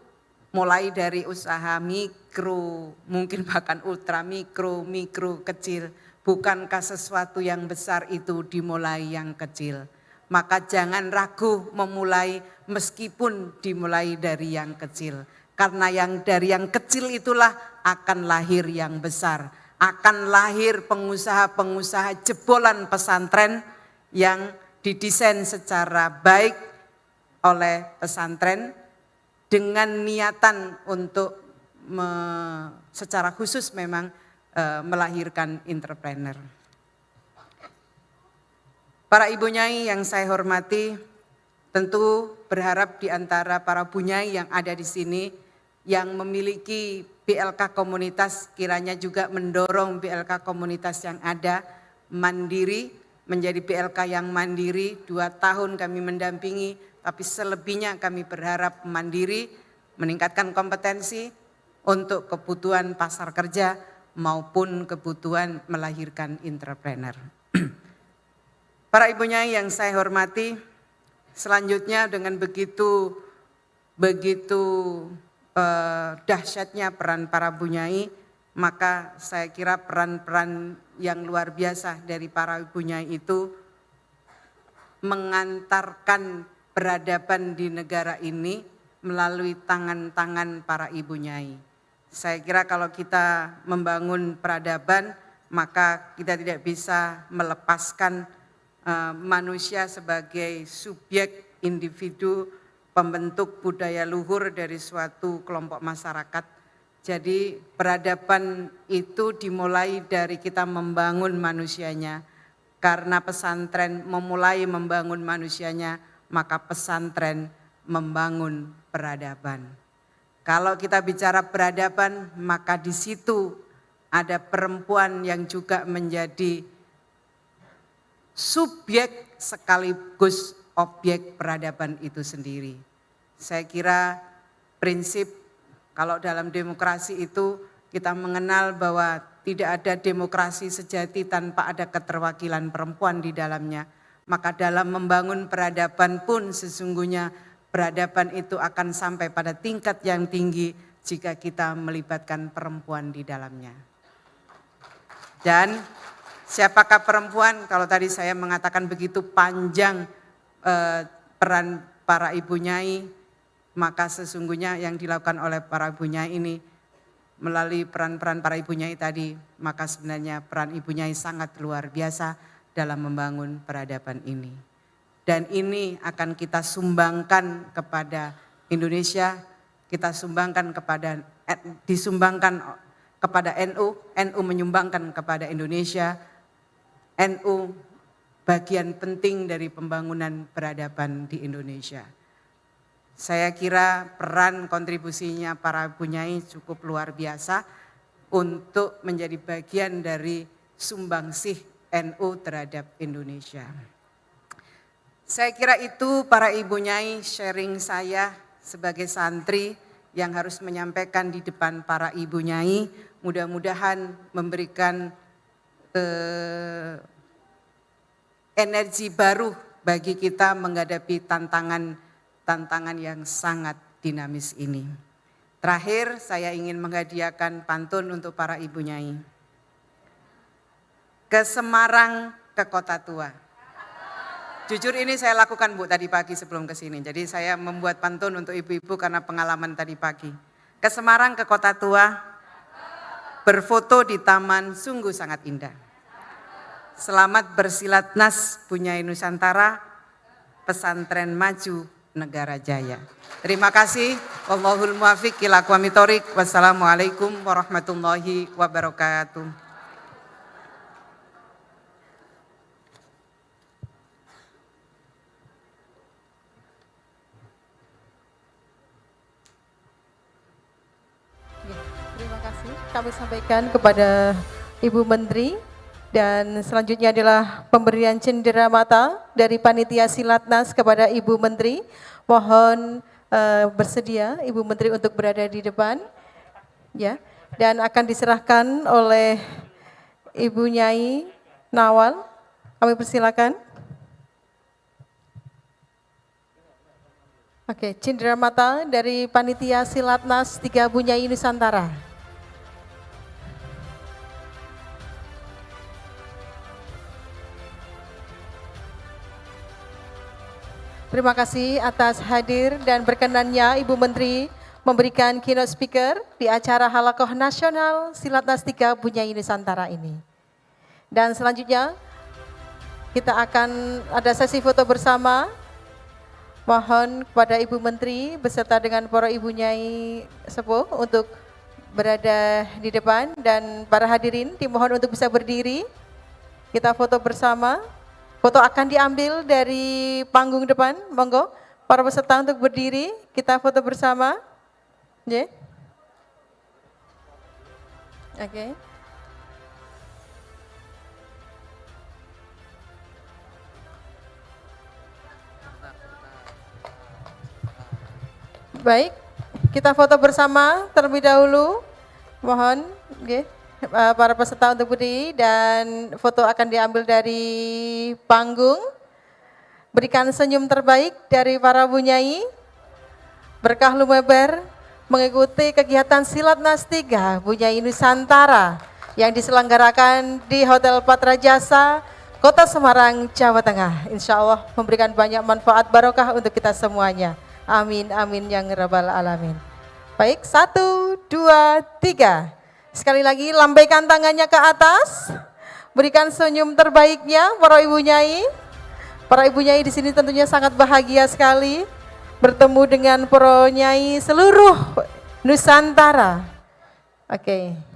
mulai dari usaha mikro, mungkin bahkan ultra mikro, mikro kecil. Bukankah sesuatu yang besar itu dimulai yang kecil? Maka jangan ragu memulai meskipun dimulai dari yang kecil. Karena yang dari yang kecil itulah akan lahir yang besar. Akan lahir pengusaha-pengusaha jebolan pesantren yang didesain secara baik oleh pesantren dengan niatan untuk secara khusus memang melahirkan entrepreneur. Para ibu nyai yang saya hormati, tentu berharap di antara para bu nyai yang ada di sini yang memiliki BLK komunitas kiranya juga mendorong BLK komunitas yang ada mandiri, menjadi BLK yang mandiri. 2 tahun kami mendampingi, tapi selebihnya kami berharap mandiri, meningkatkan kompetensi untuk kebutuhan pasar kerja maupun kebutuhan melahirkan entrepreneur. Para ibu nyai yang saya hormati, selanjutnya dengan begitu dahsyatnya peran para bu nyai, maka saya kira peran-peran yang luar biasa dari para ibu nyai itu mengantarkan peradaban di negara ini melalui tangan-tangan para ibu nyai. Saya kira kalau kita membangun peradaban, maka kita tidak bisa melepaskan manusia sebagai subjek individu pembentuk budaya luhur dari suatu kelompok masyarakat. Jadi peradaban itu dimulai dari kita membangun manusianya. Karena pesantren memulai membangun manusianya, maka pesantren membangun peradaban. Kalau kita bicara peradaban, maka di situ ada perempuan yang juga menjadi subjek sekaligus objek peradaban itu sendiri. Saya kira prinsip kalau dalam demokrasi itu kita mengenal bahwa tidak ada demokrasi sejati tanpa ada keterwakilan perempuan di dalamnya. Maka dalam membangun peradaban pun sesungguhnya peradaban itu akan sampai pada tingkat yang tinggi jika kita melibatkan perempuan di dalamnya. Dan siapakah perempuan? Kalau tadi saya mengatakan begitu panjang peran para ibu nyai, maka sesungguhnya yang dilakukan oleh para ibu nyai ini melalui peran-peran para ibu nyai tadi, maka sebenarnya peran ibu nyai sangat luar biasa dalam membangun peradaban ini. Dan ini akan kita sumbangkan kepada Indonesia, kita sumbangkan disumbangkan kepada NU, NU menyumbangkan kepada Indonesia, NU bagian penting dari pembangunan peradaban di Indonesia. Saya kira peran kontribusinya para ibu nyai cukup luar biasa untuk menjadi bagian dari sumbangsih NU terhadap Indonesia. Saya kira itu para ibu nyai sharing saya sebagai santri yang harus menyampaikan di depan para ibu nyai. Mudah-mudahan memberikan energi baru bagi kita menghadapi tantangan yang sangat dinamis ini. Terakhir saya ingin menghadiahkan pantun untuk para ibu nyai. Ke Semarang, ke Kota Tua. Jujur ini saya lakukan Bu tadi pagi sebelum ke sini. Jadi saya membuat pantun untuk ibu-ibu karena pengalaman tadi pagi. Ke Semarang, ke Kota Tua, berfoto di taman sungguh sangat indah. Selamat bersilat nas Bu Nyai Nusantara, pesantren maju negara jaya. Terima kasih. Wallahul muwaffiq ila aqwamit thoriq. Wassalamualaikum warahmatullahi wabarakatuh. Terima kasih kami sampaikan kepada Ibu Menteri dan selanjutnya adalah pemberian cendera mata dari Panitia Silatnas kepada Ibu Menteri. Mohon bersedia Ibu Menteri untuk berada di depan, ya, dan akan diserahkan oleh Ibu Nyai Nawal. Kami persilakan. Oke, cindera mata dari Panitia Silatnas 3 Bunyai Nusantara. Terima kasih atas hadir dan berkenannya Ibu Menteri memberikan keynote speaker di acara Halakoh Nasional Silatnas 3 Bunyai Nusantara ini. Dan selanjutnya kita akan ada sesi foto bersama. Mohon kepada Ibu Menteri beserta dengan para Ibu Nyai Sepuh untuk berada di depan dan para hadirin dimohon untuk bisa berdiri. Kita foto bersama. Foto akan diambil dari panggung depan. Monggo para peserta untuk berdiri. Kita foto bersama. Ya. Oke. Baik, kita foto bersama terlebih dahulu. Mohon para peserta untuk berdiri dan foto akan diambil dari panggung. Berikan senyum terbaik dari para bunyai. Berkah lumeber mengikuti kegiatan Silatnas 3 Bunyai Nusantara yang diselenggarakan di Hotel Patra Jasa, Kota Semarang, Jawa Tengah. Insya Allah memberikan banyak manfaat barokah untuk kita semuanya. Amin, amin yang rabbal alamin. Baik, 1, 2, 3. Sekali lagi lambaikan tangannya ke atas. Berikan senyum terbaiknya para ibu nyai. Para ibu nyai di sini tentunya sangat bahagia sekali bertemu dengan para nyai seluruh Nusantara. Oke.